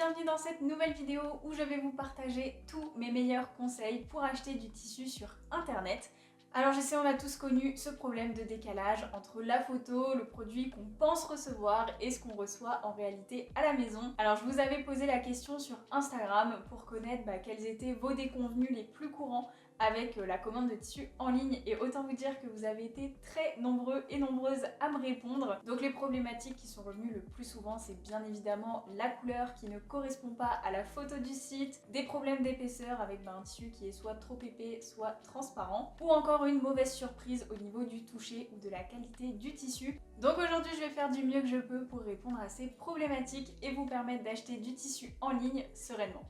bienvenue dans cette nouvelle vidéo où je vais vous partager tous mes meilleurs conseils pour acheter du tissu sur internet. Alors je sais, on a tous connu ce problème de décalage entre la photo, le produit qu'on pense recevoir et ce qu'on reçoit en réalité à la maison. Alors je vous avais posé la question sur Instagram pour connaître quels étaient vos déconvenus les plus courants avec la commande de tissu en ligne, et autant vous dire que vous avez été très nombreux et nombreuses à me répondre. Donc les problématiques qui sont revenues le plus souvent, c'est bien évidemment la couleur qui ne correspond pas à la photo du site, des problèmes d'épaisseur avec un tissu qui est soit trop épais, soit transparent, ou encore une mauvaise surprise au niveau du toucher ou de la qualité du tissu. Donc aujourd'hui je vais faire du mieux que je peux pour répondre à ces problématiques et vous permettre d'acheter du tissu en ligne sereinement.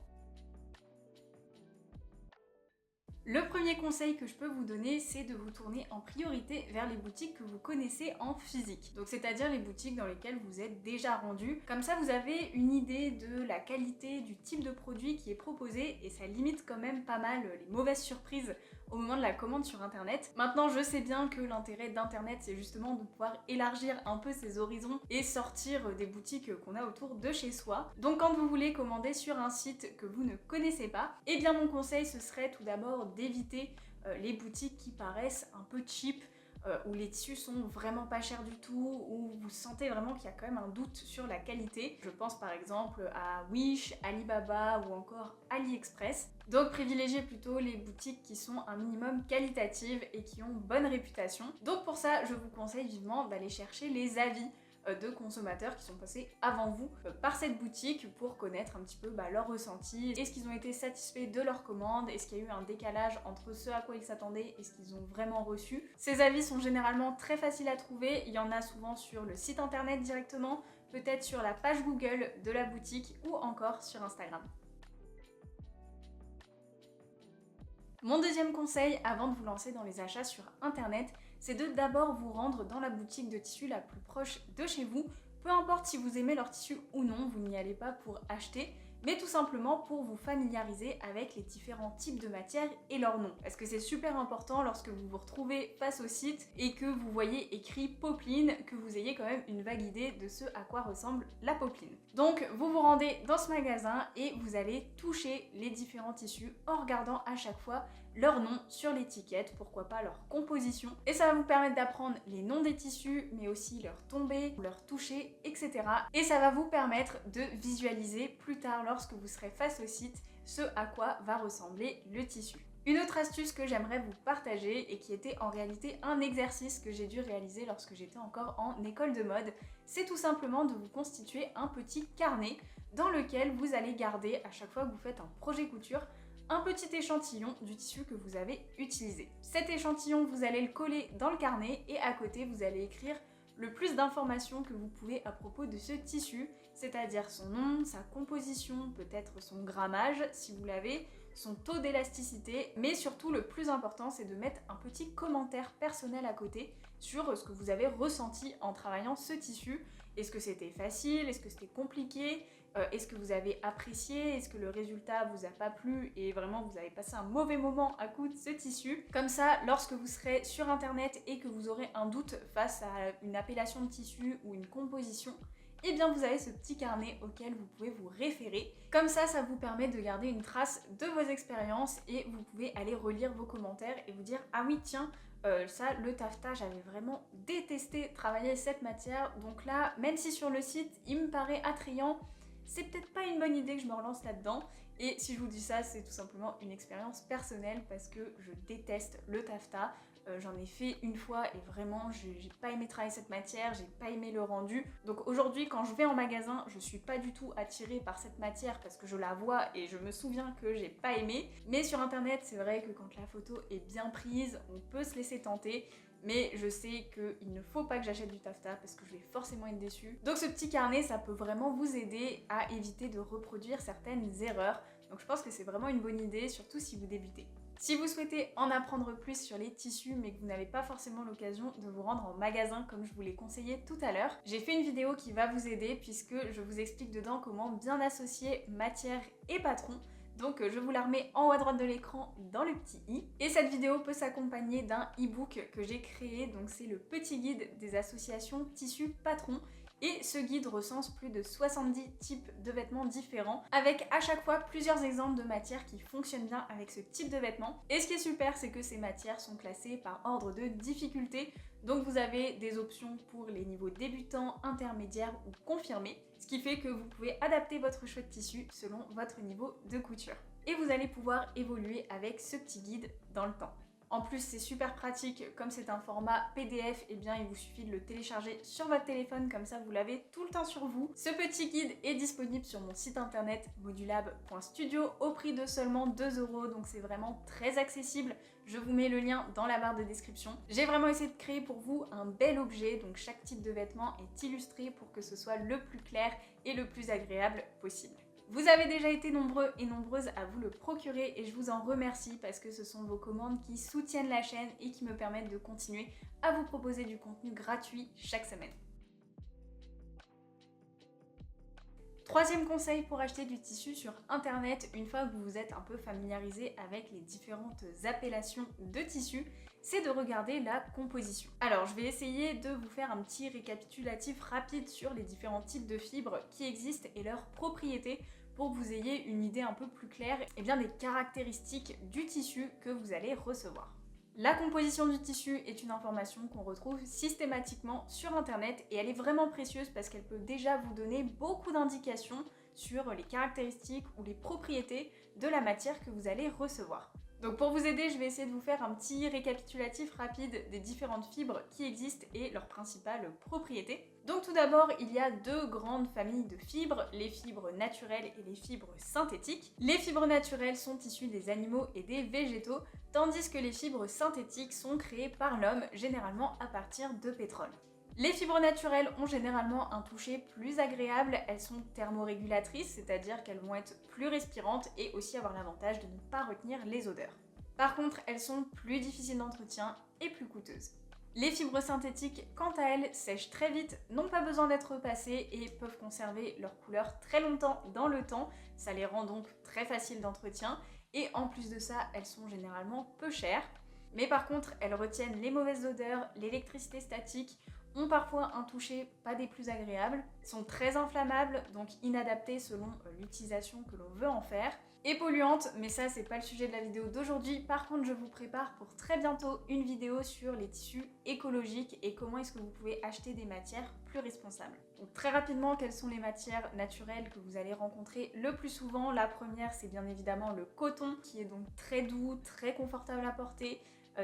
Le premier conseil que je peux vous donner, c'est de vous tourner en priorité vers les boutiques que vous connaissez en physique. Donc c'est-à-dire les boutiques dans lesquelles vous êtes déjà rendu. Comme ça, vous avez une idée de la qualité, du type de produit qui est proposé, et ça limite quand même pas mal les mauvaises surprises au moment de la commande sur internet. Maintenant, je sais bien que l'intérêt d'internet, c'est justement de pouvoir élargir un peu ses horizons et sortir des boutiques qu'on a autour de chez soi. Donc quand vous voulez commander sur un site que vous ne connaissez pas, eh bien mon conseil ce serait tout d'abord d'éviter les boutiques qui paraissent un peu cheap, où les tissus sont vraiment pas chers du tout, où vous sentez vraiment qu'il y a quand même un doute sur la qualité. Je pense par exemple à Wish, Alibaba ou encore AliExpress. Donc privilégiez plutôt les boutiques qui sont un minimum qualitatives et qui ont bonne réputation. Donc pour ça, je vous conseille vivement d'aller chercher les avis de consommateurs qui sont passés avant vous par cette boutique pour connaître un petit peu leur ressenti. Est-ce qu'ils ont été satisfaits de leur commande? Est-ce qu'il y a eu un décalage entre ce à quoi ils s'attendaient et ce qu'ils ont vraiment reçu? Ces avis sont généralement très faciles à trouver. Il y en a souvent sur le site internet directement, peut-être sur la page Google de la boutique ou encore sur Instagram. Mon deuxième conseil avant de vous lancer dans les achats sur internet, c'est de d'abord vous rendre dans la boutique de tissu la plus proche de chez vous. Peu importe si vous aimez leur tissu ou non, vous n'y allez pas pour acheter, mais tout simplement pour vous familiariser avec les différents types de matières et leurs noms. Parce que c'est super important lorsque vous vous retrouvez face au site et que vous voyez écrit popeline, que vous ayez quand même une vague idée de ce à quoi ressemble la popeline. Donc vous vous rendez dans ce magasin et vous allez toucher les différents tissus en regardant à chaque fois leur nom sur l'étiquette, pourquoi pas leur composition. Et ça va vous permettre d'apprendre les noms des tissus, mais aussi leur tombée, leur toucher, etc. Et ça va vous permettre de visualiser plus tard, lorsque vous serez face au site, ce à quoi va ressembler le tissu. Une autre astuce que j'aimerais vous partager et qui était en réalité un exercice que j'ai dû réaliser lorsque j'étais encore en école de mode, c'est tout simplement de vous constituer un petit carnet dans lequel vous allez garder, à chaque fois que vous faites un projet couture, un petit échantillon du tissu que vous avez utilisé. Cet échantillon, vous allez le coller dans le carnet et à côté, vous allez écrire le plus d'informations que vous pouvez à propos de ce tissu, c'est-à-dire son nom, sa composition, peut-être son grammage si vous l'avez, son taux d'élasticité, mais surtout le plus important, c'est de mettre un petit commentaire personnel à côté sur ce que vous avez ressenti en travaillant ce tissu. Est-ce que c'était facile? Est-ce que c'était compliqué? Est-ce que vous avez apprécié? Est-ce que le résultat vous a pas plu et vraiment vous avez passé un mauvais moment à coup de ce tissu? Comme ça, lorsque vous serez sur internet et que vous aurez un doute face à une appellation de tissu ou une composition, et bien vous avez ce petit carnet auquel vous pouvez vous référer. Comme ça, ça vous permet de garder une trace de vos expériences et vous pouvez aller relire vos commentaires et vous dire « Ah oui, tiens, ça, le taffetas, j'avais vraiment détesté travailler cette matière, donc là, même si sur le site, il me paraît attrayant, c'est peut-être pas une bonne idée que je me relance là-dedans. » Et si je vous dis ça, c'est tout simplement une expérience personnelle parce que je déteste le taffetas. J'en ai fait une fois et vraiment, j'ai pas aimé travailler cette matière, j'ai pas aimé le rendu. Donc aujourd'hui, quand je vais en magasin, je suis pas du tout attirée par cette matière parce que je la vois et je me souviens que j'ai pas aimé. Mais sur internet, c'est vrai que quand la photo est bien prise, on peut se laisser tenter. Mais je sais qu'il ne faut pas que j'achète du taffetas parce que je vais forcément être déçue. Donc ce petit carnet, ça peut vraiment vous aider à éviter de reproduire certaines erreurs. Donc je pense que c'est vraiment une bonne idée, surtout si vous débutez. Si vous souhaitez en apprendre plus sur les tissus mais que vous n'avez pas forcément l'occasion de vous rendre en magasin comme je vous l'ai conseillé tout à l'heure, j'ai fait une vidéo qui va vous aider puisque je vous explique dedans comment bien associer matière et patron. Donc je vous la remets en haut à droite de l'écran dans le petit i. Et cette vidéo peut s'accompagner d'un e-book que j'ai créé, donc c'est le petit guide des associations tissu patron Et ce guide recense plus de 70 types de vêtements différents, avec à chaque fois plusieurs exemples de matières qui fonctionnent bien avec ce type de vêtements. Et ce qui est super, c'est que ces matières sont classées par ordre de difficulté, donc vous avez des options pour les niveaux débutants, intermédiaires ou confirmés, ce qui fait que vous pouvez adapter votre choix de tissu selon votre niveau de couture. Et vous allez pouvoir évoluer avec ce petit guide dans le temps. En plus, c'est super pratique, comme c'est un format PDF, eh bien il vous suffit de le télécharger sur votre téléphone, comme ça vous l'avez tout le temps sur vous. Ce petit guide est disponible sur mon site internet modulab.studio au prix de seulement 2 €, donc c'est vraiment très accessible. Je vous mets le lien dans la barre de description. J'ai vraiment essayé de créer pour vous un bel objet, donc chaque type de vêtement est illustré pour que ce soit le plus clair et le plus agréable possible. Vous avez déjà été nombreux et nombreuses à vous le procurer et je vous en remercie parce que ce sont vos commandes qui soutiennent la chaîne et qui me permettent de continuer à vous proposer du contenu gratuit chaque semaine. Troisième conseil pour acheter du tissu sur internet, une fois que vous vous êtes un peu familiarisé avec les différentes appellations de tissu, c'est de regarder la composition. Alors je vais essayer de vous faire un petit récapitulatif rapide sur les différents types de fibres qui existent et leurs propriétés pour que vous ayez une idée un peu plus claire et bien des caractéristiques du tissu que vous allez recevoir. La composition du tissu est une information qu'on retrouve systématiquement sur internet et elle est vraiment précieuse parce qu'elle peut déjà vous donner beaucoup d'indications sur les caractéristiques ou les propriétés de la matière que vous allez recevoir. Donc pour vous aider, je vais essayer de vous faire un petit récapitulatif rapide des différentes fibres qui existent et leurs principales propriétés. Donc tout d'abord, il y a deux grandes familles de fibres, les fibres naturelles et les fibres synthétiques. Les fibres naturelles sont issues des animaux et des végétaux, tandis que les fibres synthétiques sont créées par l'homme, généralement à partir de pétrole. Les fibres naturelles ont généralement un toucher plus agréable, elles sont thermorégulatrices, c'est-à-dire qu'elles vont être plus respirantes et aussi avoir l'avantage de ne pas retenir les odeurs. Par contre, elles sont plus difficiles d'entretien et plus coûteuses. Les fibres synthétiques, quant à elles, sèchent très vite, n'ont pas besoin d'être repassées et peuvent conserver leur couleur très longtemps dans le temps, ça les rend donc très faciles d'entretien et en plus de ça, elles sont généralement peu chères. Mais par contre, elles retiennent les mauvaises odeurs, l'électricité statique, ont parfois un toucher pas des plus agréables, sont très inflammables, donc inadaptées selon l'utilisation que l'on veut en faire, et polluantes, mais ça c'est pas le sujet de la vidéo d'aujourd'hui. Par contre, je vous prépare pour très bientôt une vidéo sur les tissus écologiques et comment est-ce que vous pouvez acheter des matières plus responsables. Donc très rapidement, quelles sont les matières naturelles que vous allez rencontrer le plus souvent? La première, c'est bien évidemment le coton, qui est donc très doux, très confortable à porter,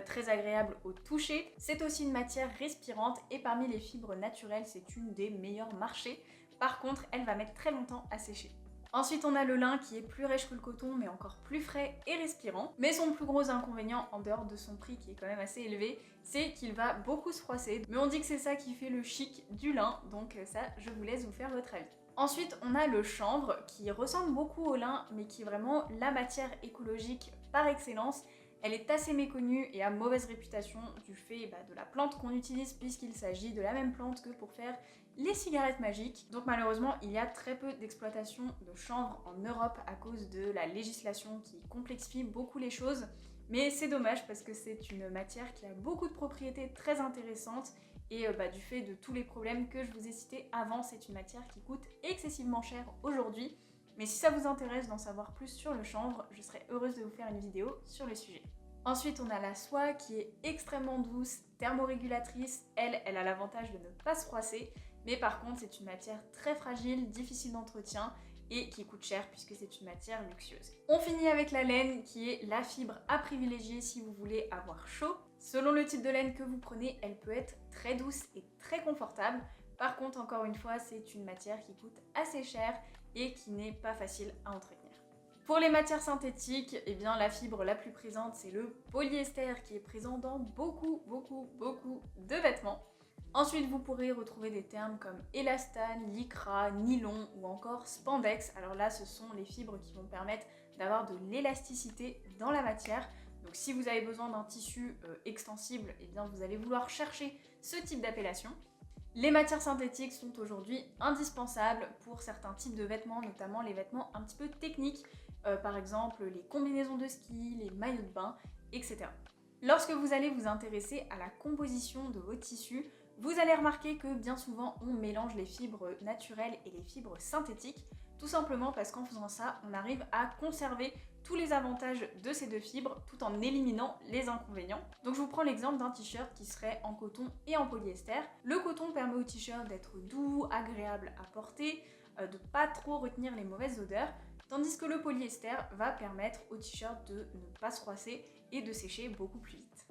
très agréable au toucher. C'est aussi une matière respirante et parmi les fibres naturelles, c'est une des meilleures marchés. Par contre, elle va mettre très longtemps à sécher. Ensuite, on a le lin qui est plus rêche que le coton, mais encore plus frais et respirant. Mais son plus gros inconvénient, en dehors de son prix qui est quand même assez élevé, c'est qu'il va beaucoup se froisser. Mais on dit que c'est ça qui fait le chic du lin, donc ça, je vous laisse vous faire votre avis. Ensuite, on a le chanvre qui ressemble beaucoup au lin, mais qui est vraiment la matière écologique par excellence. Elle est assez méconnue et a mauvaise réputation du fait de la plante qu'on utilise puisqu'il s'agit de la même plante que pour faire les cigarettes magiques. Donc malheureusement, il y a très peu d'exploitation de chanvre en Europe à cause de la législation qui complexifie beaucoup les choses. Mais c'est dommage parce que c'est une matière qui a beaucoup de propriétés très intéressantes et du fait de tous les problèmes que je vous ai cités avant, c'est une matière qui coûte excessivement cher aujourd'hui. Mais si ça vous intéresse d'en savoir plus sur le chanvre, je serais heureuse de vous faire une vidéo sur le sujet. Ensuite, on a la soie qui est extrêmement douce, thermorégulatrice. Elle a l'avantage de ne pas se froisser, mais par contre, c'est une matière très fragile, difficile d'entretien et qui coûte cher puisque c'est une matière luxueuse. On finit avec la laine qui est la fibre à privilégier si vous voulez avoir chaud. Selon le type de laine que vous prenez, elle peut être très douce et très confortable. Par contre, encore une fois, c'est une matière qui coûte assez cher et qui n'est pas facile à entretenir. Pour les matières synthétiques, eh bien, la fibre la plus présente, c'est le polyester qui est présent dans beaucoup de vêtements. Ensuite, vous pourrez retrouver des termes comme élastane, lycra, nylon ou encore spandex. Alors là, ce sont les fibres qui vont permettre d'avoir de l'élasticité dans la matière. Donc si vous avez besoin d'un tissu extensible, eh bien, vous allez vouloir chercher ce type d'appellation. Les matières synthétiques sont aujourd'hui indispensables pour certains types de vêtements, notamment les vêtements un petit peu techniques, par exemple les combinaisons de ski, les maillots de bain, etc. Lorsque vous allez vous intéresser à la composition de vos tissus, Vous allez remarquer que bien souvent on mélange les fibres naturelles et les fibres synthétiques, tout simplement parce qu'en faisant ça, on arrive à conserver tous les avantages de ces deux fibres tout en éliminant les inconvénients. Donc je vous prends l'exemple d'un t-shirt qui serait en coton et en polyester. Le coton permet au t-shirt d'être doux, agréable à porter, de pas trop retenir les mauvaises odeurs, tandis que le polyester va permettre au t-shirt de ne pas se froisser et de sécher beaucoup plus vite.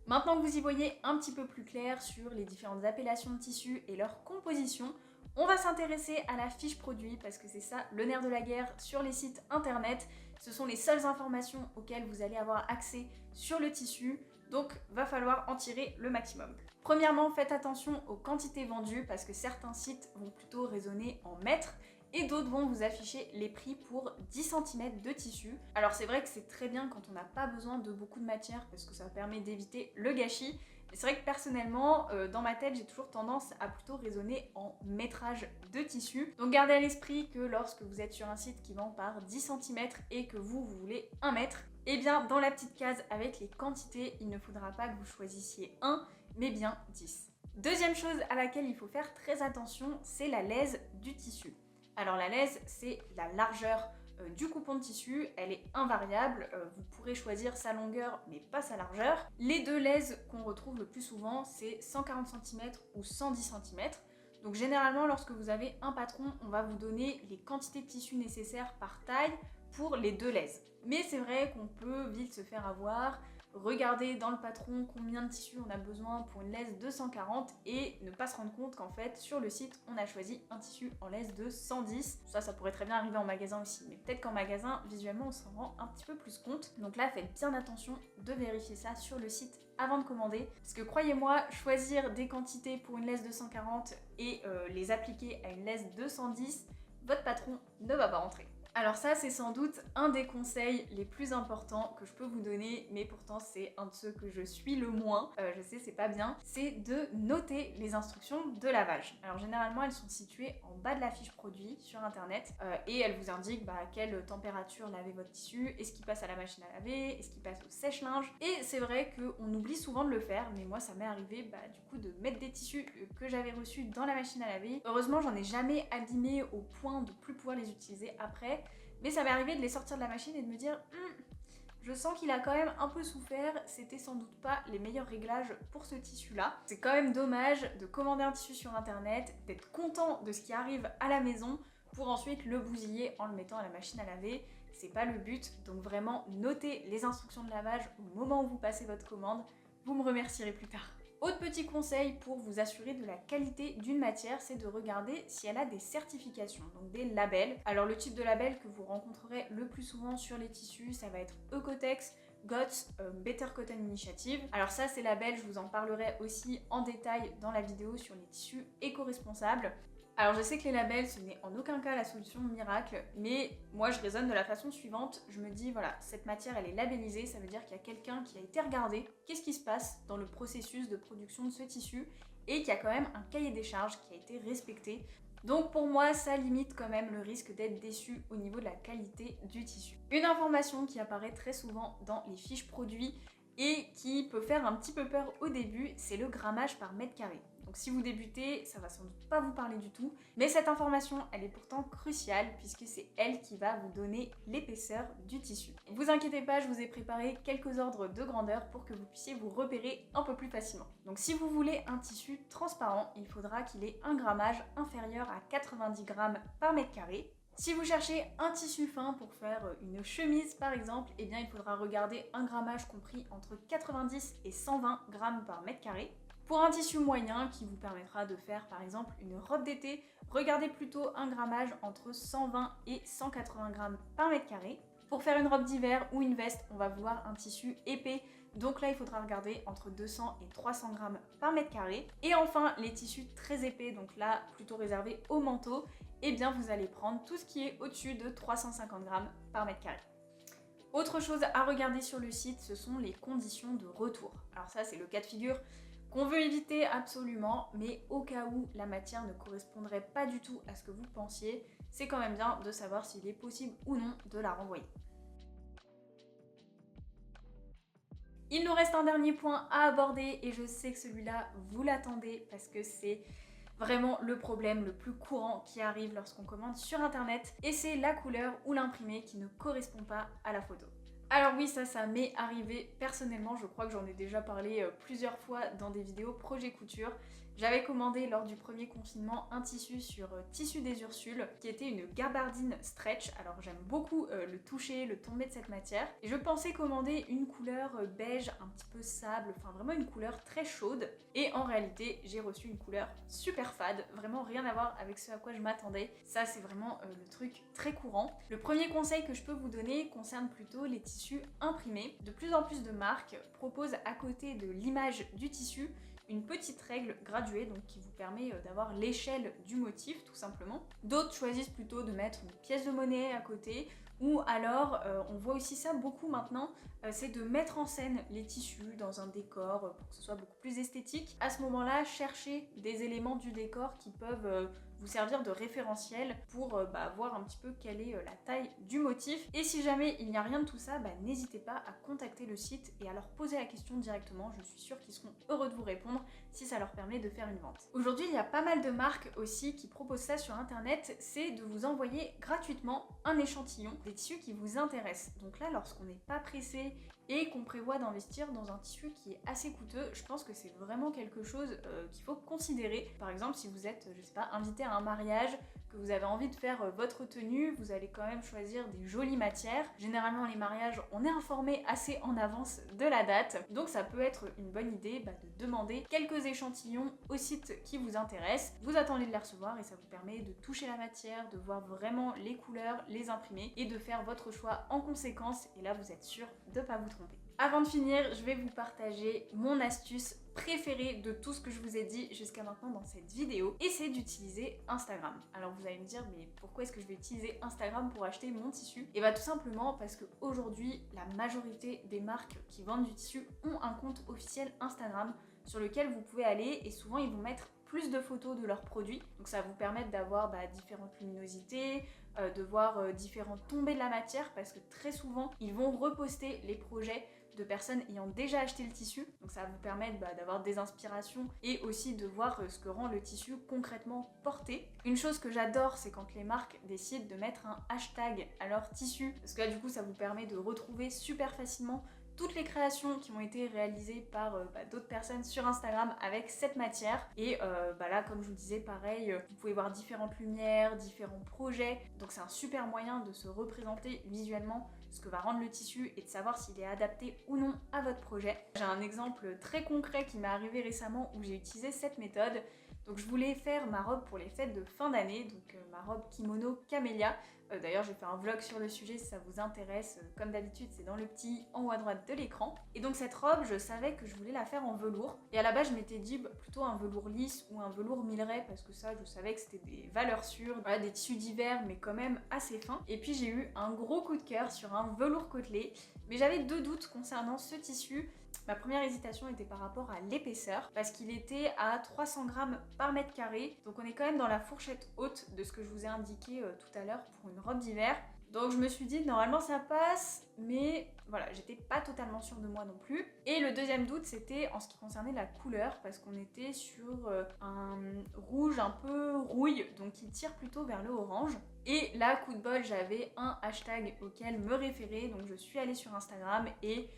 Maintenant que vous y voyez un petit peu plus clair sur les différentes appellations de tissus et leur composition, on va s'intéresser à la fiche produit parce que c'est ça le nerf de la guerre sur les sites internet. Ce sont les seules informations auxquelles vous allez avoir accès sur le tissu, donc va falloir en tirer le maximum. Premièrement, faites attention aux quantités vendues parce que certains sites vont plutôt raisonner en mètres et d'autres vont vous afficher les prix pour 10 cm de tissu. Alors c'est vrai que c'est très bien quand on n'a pas besoin de beaucoup de matière parce que ça permet d'éviter le gâchis. Mais c'est vrai que personnellement, dans ma tête, j'ai toujours tendance à plutôt raisonner en métrage de tissu. Donc gardez à l'esprit que lorsque vous êtes sur un site qui vend par 10 cm et que vous voulez 1 mètre, eh bien dans la petite case avec les quantités, il ne faudra pas que vous choisissiez 1, mais bien 10. Deuxième chose à laquelle il faut faire très attention, c'est la lèse du tissu. Alors la lèse, c'est la largeur du coupon de tissu, elle est invariable, vous pourrez choisir sa longueur mais pas sa largeur. Les deux lèses qu'on retrouve le plus souvent, c'est 140 cm ou 110 cm. Donc généralement, lorsque vous avez un patron, on va vous donner les quantités de tissu nécessaires par taille pour les deux lèses. Mais c'est vrai qu'on peut vite se faire avoir, regarder dans le patron combien de tissu on a besoin pour une laisse de 140 et ne pas se rendre compte qu'en fait sur le site on a choisi un tissu en laisse de 110. Ça pourrait très bien arriver en magasin aussi, mais peut-être qu'en magasin visuellement on s'en rend un petit peu plus compte. Donc là faites bien attention de vérifier ça sur le site avant de commander, parce que croyez-moi, choisir des quantités pour une laisse de 140 et les appliquer à une laisse de 110, votre patron ne va pas rentrer. Alors ça, c'est sans doute un des conseils les plus importants que je peux vous donner, mais pourtant c'est un de ceux que je suis le moins, je sais c'est pas bien, c'est de noter les instructions de lavage. Alors généralement, elles sont situées en bas de la fiche produit sur internet et elles vous indiquent à quelle température laver votre tissu, est-ce qu'il passe à la machine à laver, est-ce qu'il passe au sèche-linge. Et c'est vrai qu'on oublie souvent de le faire, mais moi ça m'est arrivé du coup de mettre des tissus que j'avais reçus dans la machine à laver. Heureusement, j'en ai jamais abîmé au point de plus pouvoir les utiliser après. Mais ça m'est arrivé de les sortir de la machine et de me dire je sens qu'il a quand même un peu souffert, c'était sans doute pas les meilleurs réglages pour ce tissu-là. C'est quand même dommage de commander un tissu sur internet, d'être content de ce qui arrive à la maison pour ensuite le bousiller en le mettant à la machine à laver. C'est pas le but, donc vraiment notez les instructions de lavage au moment où vous passez votre commande, vous me remercierez plus tard. Autre petit conseil pour vous assurer de la qualité d'une matière, c'est de regarder si elle a des certifications, donc des labels. Alors le type de label que vous rencontrerez le plus souvent sur les tissus, ça va être Oeko-Tex, GOTS, Better Cotton Initiative. Alors ça, ces labels, je vous en parlerai aussi en détail dans la vidéo sur les tissus éco-responsables. Alors je sais que les labels, ce n'est en aucun cas la solution miracle, mais moi je raisonne de la façon suivante, je me dis voilà, cette matière elle est labellisée, ça veut dire qu'il y a quelqu'un qui a été regardé, qu'est-ce qui se passe dans le processus de production de ce tissu, et qu'il y a quand même un cahier des charges qui a été respecté. Donc pour moi, ça limite quand même le risque d'être déçu au niveau de la qualité du tissu. Une information qui apparaît très souvent dans les fiches produits et qui peut faire un petit peu peur au début, c'est le grammage par mètre carré. Donc si vous débutez, ça va sans doute pas vous parler du tout, mais cette information, elle est pourtant cruciale puisque c'est elle qui va vous donner l'épaisseur du tissu. Ne vous inquiétez pas, je vous ai préparé quelques ordres de grandeur pour que vous puissiez vous repérer un peu plus facilement. Donc si vous voulez un tissu transparent, il faudra qu'il ait un grammage inférieur à 90 grammes par mètre carré. Si vous cherchez un tissu fin pour faire une chemise par exemple, eh bien il faudra regarder un grammage compris entre 90 et 120 grammes par mètre carré. Pour un tissu moyen qui vous permettra de faire par exemple une robe d'été, regardez plutôt un grammage entre 120 et 180 grammes par mètre carré. Pour faire une robe d'hiver ou une veste, on va vouloir un tissu épais, donc là il faudra regarder entre 200 et 300 grammes par mètre carré. Et enfin les tissus très épais, donc là plutôt réservés au manteau, eh bien vous allez prendre tout ce qui est au-dessus de 350 grammes par mètre carré. Autre chose à regarder sur le site, ce sont les conditions de retour. Alors ça c'est le cas de figure qu'on veut éviter absolument, mais au cas où la matière ne correspondrait pas du tout à ce que vous pensiez, c'est quand même bien de savoir s'il est possible ou non de la renvoyer. Il nous reste un dernier point à aborder et je sais que celui-là, vous l'attendez parce que c'est vraiment le problème le plus courant qui arrive lorsqu'on commande sur internet et c'est la couleur ou l'imprimé qui ne correspond pas à la photo. Alors oui, ça m'est arrivé personnellement, je crois que j'en ai déjà parlé plusieurs fois dans des vidéos projet couture. J'avais commandé lors du premier confinement un tissu sur Tissu des Ursules qui était une gabardine stretch. Alors j'aime beaucoup le toucher, le tomber de cette matière. Et je pensais commander une couleur beige un petit peu sable, enfin vraiment une couleur très chaude. Et en réalité, j'ai reçu une couleur super fade, vraiment rien à voir avec ce à quoi je m'attendais. Ça c'est vraiment le truc très courant. Le premier conseil que je peux vous donner concerne plutôt les tissus imprimés. De plus en plus de marques proposent à côté de l'image du tissu une petite règle graduée donc qui vous permet d'avoir l'échelle du motif tout simplement. D'autres choisissent plutôt de mettre une pièce de monnaie à côté ou alors on voit aussi ça beaucoup maintenant, c'est de mettre en scène les tissus dans un décor pour que ce soit beaucoup plus esthétique. À ce moment-là, cherchez des éléments du décor qui peuvent vous servir de référentiel pour voir un petit peu quelle est la taille du motif. Et si jamais il n'y a rien de tout ça, n'hésitez pas à contacter le site et à leur poser la question directement. Je suis sûre qu'ils seront heureux de vous répondre si ça leur permet de faire une vente. Aujourd'hui, il y a pas mal de marques aussi qui proposent ça sur internet, c'est de vous envoyer gratuitement un échantillon des tissus qui vous intéressent. Donc là, lorsqu'on n'est pas pressé et qu'on prévoit d'investir dans un tissu qui est assez coûteux, je pense que c'est vraiment quelque chose qu'il faut considérer. Par exemple, si vous êtes, je sais pas, invité à un mariage, que vous avez envie de faire votre tenue, vous allez quand même choisir des jolies matières. Généralement, les mariages, on est informé assez en avance de la date, donc ça peut être une bonne idée de demander quelques échantillons au site qui vous intéresse. Vous attendez de les recevoir et ça vous permet de toucher la matière, de voir vraiment les couleurs, les imprimer et de faire votre choix en conséquence. Et là, vous êtes sûr de ne pas vous tromper. Avant de finir, je vais vous partager mon astuce préférée de tout ce que je vous ai dit jusqu'à maintenant dans cette vidéo, et c'est d'utiliser Instagram. Alors vous allez me dire, mais pourquoi est-ce que je vais utiliser Instagram pour acheter mon tissu? Et tout simplement parce qu'aujourd'hui, la majorité des marques qui vendent du tissu ont un compte officiel Instagram sur lequel vous pouvez aller, et souvent ils vont mettre plus de photos de leurs produits, donc ça va vous permettre d'avoir différentes luminosités, de voir différentes tombées de la matière, parce que très souvent ils vont reposter les projets de personnes ayant déjà acheté le tissu, donc ça va vous permettre d'avoir des inspirations et aussi de voir ce que rend le tissu concrètement porté. Une chose que j'adore, c'est quand les marques décident de mettre un hashtag à leur tissu, parce que là du coup ça vous permet de retrouver super facilement toutes les créations qui ont été réalisées par d'autres personnes sur Instagram avec cette matière. Et là, comme je vous disais, pareil, vous pouvez voir différentes lumières, différents projets. Donc c'est un super moyen de se représenter visuellement ce que va rendre le tissu et de savoir s'il est adapté ou non à votre projet. J'ai un exemple très concret qui m'est arrivé récemment où j'ai utilisé cette méthode. Donc je voulais faire ma robe pour les fêtes de fin d'année, donc ma robe kimono camélia. D'ailleurs j'ai fait un vlog sur le sujet si ça vous intéresse, comme d'habitude c'est dans le petit en haut à droite de l'écran. Et donc cette robe, je savais que je voulais la faire en velours, et à la base je m'étais dit plutôt un velours lisse ou un velours millerais, parce que ça je savais que c'était des valeurs sûres, voilà, des tissus d'hiver mais quand même assez fins. Et puis j'ai eu un gros coup de cœur sur un velours côtelé, mais j'avais deux doutes concernant ce tissu. Ma première hésitation était par rapport à l'épaisseur, parce qu'il était à 300 grammes par mètre carré, donc on est quand même dans la fourchette haute de ce que je vous ai indiqué tout à l'heure pour une robe d'hiver. Donc je me suis dit normalement ça passe, mais voilà, j'étais pas totalement sûre de moi non plus. Et le deuxième doute, c'était en ce qui concernait la couleur, parce qu'on était sur un rouge un peu rouille, donc qui tire plutôt vers le orange. Et là, coup de bol, j'avais un hashtag auquel me référer, donc je suis allée sur Instagram et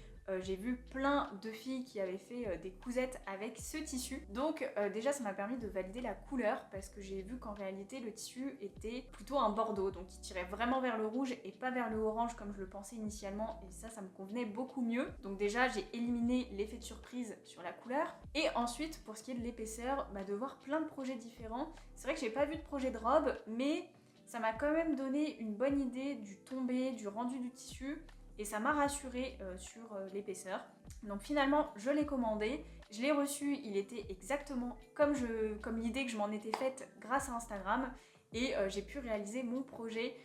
j'ai vu plein de filles qui avaient fait des cousettes avec ce tissu. Donc déjà ça m'a permis de valider la couleur, parce que j'ai vu qu'en réalité le tissu était plutôt un bordeaux, donc il tirait vraiment vers le rouge et pas vers le orange comme je le pensais initialement, et ça me convenait beaucoup mieux. Donc déjà j'ai éliminé l'effet de surprise sur la couleur. Et ensuite pour ce qui est de l'épaisseur, de voir plein de projets différents. C'est vrai que j'ai pas vu de projet de robe, mais ça m'a quand même donné une bonne idée du tombé, du rendu du tissu. Et ça m'a rassurée sur l'épaisseur. Donc finalement, je l'ai commandé, je l'ai reçu, il était exactement comme l'idée que je m'en étais faite grâce à Instagram. Et j'ai pu réaliser mon projet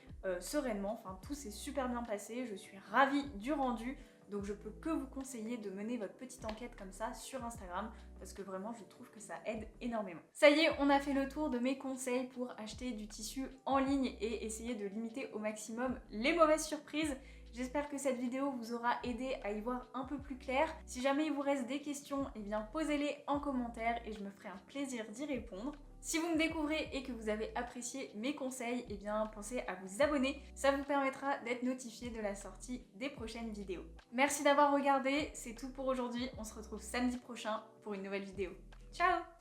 sereinement. Enfin, tout s'est super bien passé, je suis ravie du rendu. Donc je peux que vous conseiller de mener votre petite enquête comme ça sur Instagram, parce que vraiment je trouve que ça aide énormément. Ça y est, on a fait le tour de mes conseils pour acheter du tissu en ligne et essayer de limiter au maximum les mauvaises surprises. J'espère que cette vidéo vous aura aidé à y voir un peu plus clair. Si jamais il vous reste des questions, eh bien posez-les en commentaire et je me ferai un plaisir d'y répondre. Si vous me découvrez et que vous avez apprécié mes conseils, eh bien pensez à vous abonner, ça vous permettra d'être notifié de la sortie des prochaines vidéos. Merci d'avoir regardé, c'est tout pour aujourd'hui, on se retrouve samedi prochain pour une nouvelle vidéo. Ciao!